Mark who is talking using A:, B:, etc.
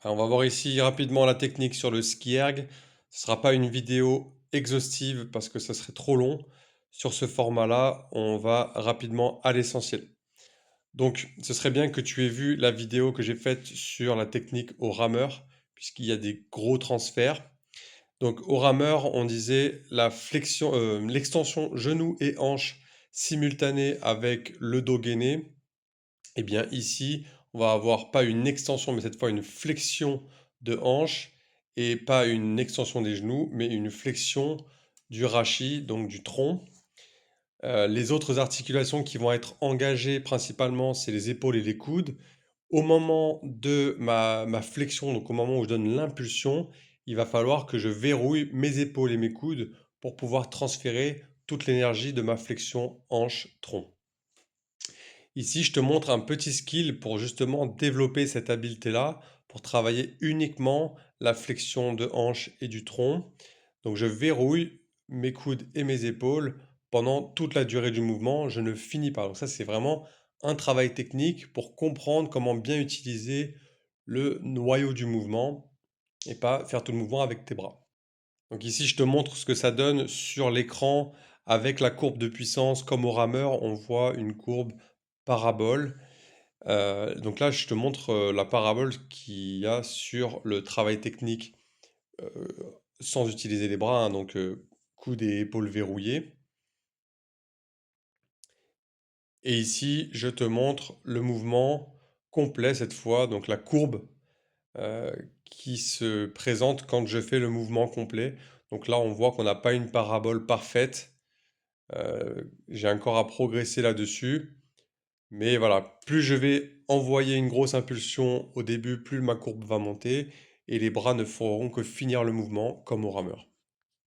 A: Alors, on va voir ici rapidement la technique sur le ski erg. Ce ne sera pas une vidéo exhaustive parce que ça serait trop long. Sur ce format-là, on va rapidement à l'essentiel. Donc, ce serait bien que tu aies vu la vidéo que j'ai faite sur la technique au rameur, puisqu'il y a des gros transferts. Donc, au rameur, on disait la flexion, l'extension genou et hanche simultanée avec le dos gainé. Eh bien, ici, on va avoir pas une extension, mais cette fois une flexion de hanche et pas une extension des genoux, mais une flexion du rachis, donc du tronc. Les autres articulations qui vont être engagées principalement, c'est les épaules et les coudes. Au moment de ma flexion, donc au moment où je donne l'impulsion, il va falloir que je verrouille mes épaules et mes coudes pour pouvoir transférer toute l'énergie de ma flexion hanche-tronc. Ici, je te montre un petit skill pour justement développer cette habileté-là, pour travailler uniquement la flexion de hanche et du tronc. Donc je verrouille mes coudes et mes épaules pendant toute la durée du mouvement, je ne finis pas. Donc ça, c'est vraiment un travail technique pour comprendre comment bien utiliser le noyau du mouvement et pas faire tout le mouvement avec tes bras. Donc ici, je te montre ce que ça donne sur l'écran avec la courbe de puissance. Comme au rameur, on voit une courbe parabole. Donc là, je te montre la parabole qu'il y a sur le travail technique euh, sans utiliser les bras, hein, donc coudes et épaules verrouillés. Et ici, je te montre le mouvement complet cette fois, donc la courbe euh, qui se présente quand je fais le mouvement complet. Donc là, on voit qu'on n'a pas une parabole parfaite. J'ai encore à progresser là-dessus. Mais voilà, plus je vais envoyer une grosse impulsion au début, plus ma courbe va monter et les bras ne feront que finir le mouvement comme au rameur.